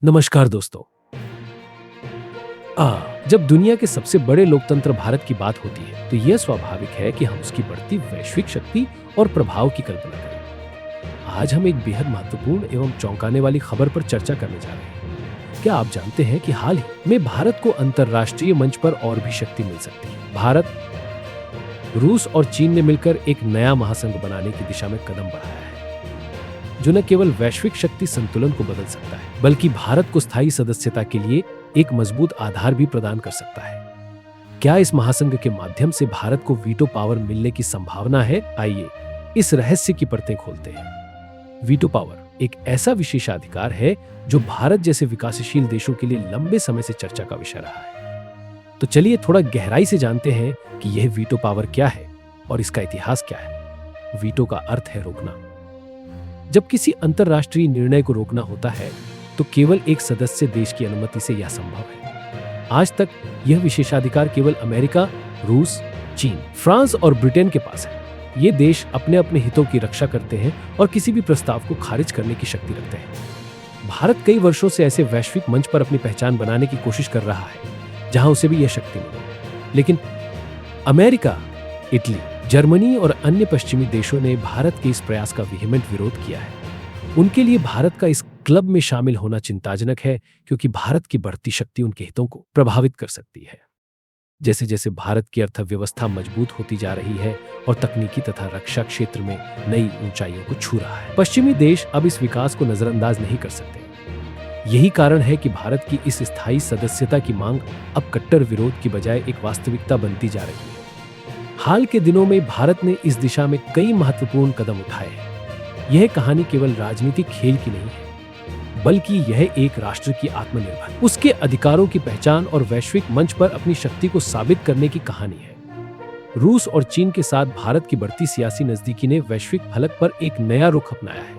नमस्कार दोस्तों। जब दुनिया के सबसे बड़े लोकतंत्र भारत की बात होती है तो यह स्वाभाविक है कि हम उसकी बढ़ती वैश्विक शक्ति और प्रभाव की कल्पना करें। आज हम एक बेहद महत्वपूर्ण एवं चौंकाने वाली खबर पर चर्चा करने जा रहे हैं। क्या आप जानते हैं कि हाल ही में भारत को अंतर्राष्ट्रीय मंच पर और भी शक्ति मिल सकती है? भारत, रूस और चीन ने मिलकर एक नया महासंघ बनाने की दिशा में कदम बढ़ाया है, जो न केवल वैश्विक शक्ति संतुलन को बदल सकता है बल्कि भारत को स्थायी सदस्यता के लिए एक मजबूत आधार भी प्रदान कर सकता है। क्या इस महासंघ के माध्यम से भारत को वीटो पावर मिलने की संभावना है? आइए इस रहस्य की परतें खोलते हैं। वीटो पावर एक ऐसा विशेषाधिकार है जो भारत जैसे विकासशील देशों के लिए लंबे समय से चर्चा का विषय रहा है। तो चलिए थोड़ा गहराई से जानते हैं कि यह वीटो पावर क्या है और इसका इतिहास क्या है। वीटो का अर्थ है रोकना। जब किसी अंतर्राष्ट्रीय निर्णय को रोकना होता है तो केवल एक सदस्य देश की अनुमति से यह संभव है। आज तक यह विशेषाधिकार केवल अमेरिका, रूस, चीन, फ्रांस और ब्रिटेन के पास है। ये देश अपने अपने हितों की रक्षा करते हैं और किसी भी प्रस्ताव को खारिज करने की शक्ति रखते हैं। भारत कई वर्षों से ऐसे वैश्विक मंच पर अपनी पहचान बनाने की कोशिश कर रहा है जहां उसे भी यह शक्ति मिले, लेकिन अमेरिका, इटली, जर्मनी और अन्य पश्चिमी देशों ने भारत के इस प्रयास का वेहेमेंट विरोध किया है। उनके लिए भारत का इस क्लब में शामिल होना चिंताजनक है, क्योंकि भारत की बढ़ती शक्ति उनके हितों को प्रभावित कर सकती है। जैसे जैसे भारत की अर्थव्यवस्था मजबूत होती जा रही है और तकनीकी तथा रक्षा क्षेत्र में नई ऊंचाइयों को छू रहा है, पश्चिमी देश अब इस विकास को नजरअंदाज नहीं कर सकते। यही कारण है कि भारत की इस स्थायी सदस्यता की मांग अब कट्टर विरोध की बजाय एक वास्तविकता बनती जा रही है। हाल के दिनों में भारत ने इस दिशा में कई महत्वपूर्ण कदम उठाए हैं। यह कहानी केवल राजनीतिक खेल की नहीं है, बल्कि यह एक राष्ट्र की आत्मनिर्भर, उसके अधिकारों की पहचान और वैश्विक मंच पर अपनी शक्ति को साबित करने की कहानी है। रूस और चीन के साथ भारत की बढ़ती सियासी नजदीकी ने वैश्विक फलक पर एक नया रुख अपनाया है।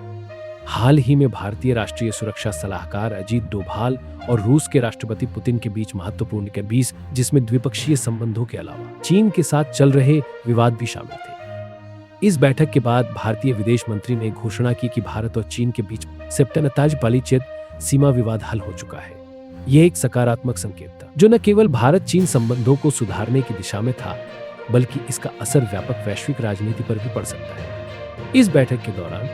हाल ही में भारतीय राष्ट्रीय सुरक्षा सलाहकार अजीत डोभाल और रूस के राष्ट्रपति पुतिन के बीच महत्वपूर्ण के बीच, जिसमें द्विपक्षीय संबंधों के अलावा चीन के साथ चल रहे विवाद भी शामिल थे। इस बैठक के बाद भारतीय विदेश मंत्री ने घोषणा की कि भारत और चीन के बीच सेप्टेनताज पालीचेत सीमा विवाद हल हो चुका है। यह एक सकारात्मक संकेत था, जो न केवल भारत चीन संबंधों को सुधारने की दिशा में था, बल्कि इसका असर व्यापक वैश्विक राजनीति पर भी पड़ सकता है। इस बैठक के दौरान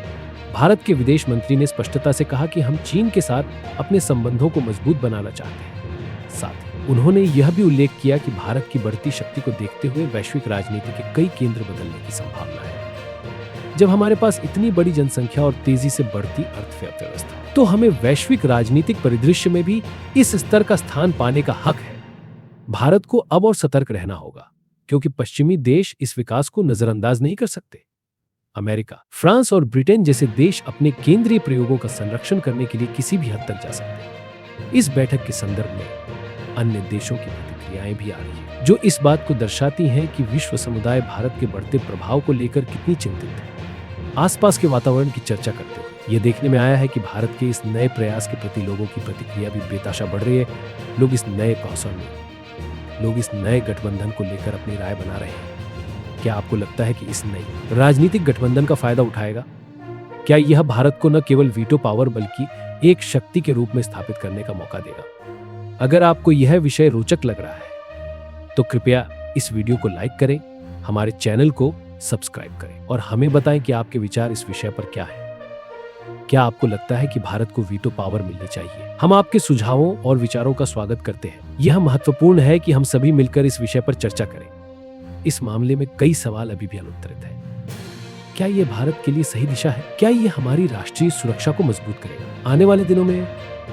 भारत के विदेश मंत्री ने स्पष्टता से कहा कि हम चीन के साथ अपने संबंधों को मजबूत बनाना चाहते हैं। साथ ही उन्होंने यह भी उल्लेख किया कि भारत की बढ़ती शक्ति को देखते हुए वैश्विक राजनीति के कई केंद्र बदलने की संभावना है। जब हमारे पास इतनी बड़ी जनसंख्या और तेजी से बढ़ती अर्थव्यवस्था, तो हमें वैश्विक राजनीतिक परिदृश्य में भी इस स्तर का स्थान पाने का हक है। भारत को अब और सतर्क रहना होगा, क्योंकि पश्चिमी देश इस विकास को नजरअंदाज नहीं कर सकते। अमेरिका, फ्रांस और ब्रिटेन जैसे देश अपने केंद्रीय प्रयोगों का संरक्षण करने के लिए किसी भी हद तक जा सकते हैं। इस बैठक के संदर्भ में अन्य देशों की प्रतिक्रियाएं भी आ रही हैं, जो इस बात को दर्शाती हैं कि विश्व समुदाय भारत के बढ़ते प्रभाव को लेकर कितनी चिंतित है। आसपास के वातावरण की चर्चा करते हुए यह देखने में आया है कि भारत के इस नए प्रयास के प्रति लोगों की प्रतिक्रिया भी बेताशा बढ़ रही है। लोग इस नए कौशल में, लोग इस नए गठबंधन को लेकर अपनी राय बना रहे हैं। क्या आपको लगता है कि इस नई राजनीतिक गठबंधन का फायदा उठाएगा? क्या यह भारत को न केवल वीटो पावर बल्कि एक शक्ति के रूप में स्थापित करने का मौका देगा? अगर आपको यह विषय रोचक लग रहा है तो कृपया इस वीडियो को लाइक करें, हमारे चैनल को सब्सक्राइब करें और हमें बताएं कि आपके विचार इस विषय पर क्या है। क्या आपको लगता है कि भारत को वीटो पावर मिलनी चाहिए? हम आपके सुझावों और विचारों का स्वागत करते हैं। यह महत्वपूर्ण है कि हम सभी मिलकर इस विषय पर चर्चा करें। इस मामले में कई सवाल अभी भी अनुत्तरित हैं। क्या यह भारत के लिए सही दिशा है? क्या यह हमारी राष्ट्रीय सुरक्षा को मजबूत करेगा? आने वाले दिनों में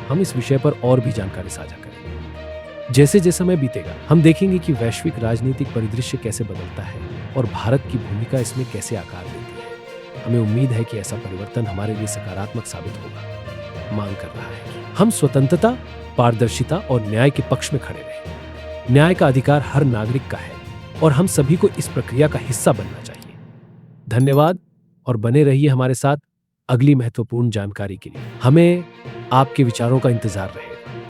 हम इस विषय पर और भी जानकारी साझा करेंगे। जैसे जैसे समय बीतेगा, हम देखेंगे कि वैश्विक राजनीतिक परिदृश्य कैसे बदलता है और भारत की भूमिका इसमें कैसे आकार लेती है। हमें उम्मीद है कि ऐसा परिवर्तन हमारे लिए सकारात्मक साबित होगा। मांग कर रहा है कि हम स्वतंत्रता, पारदर्शिता और न्याय के पक्ष में खड़े रहें। न्याय का अधिकार हर नागरिक का है और हम सभी को इस प्रक्रिया का हिस्सा बनना चाहिए। धन्यवाद और बने रहिए हमारे साथ अगली महत्वपूर्ण जानकारी के लिए। हमें आपके विचारों का इंतजार रहेगा।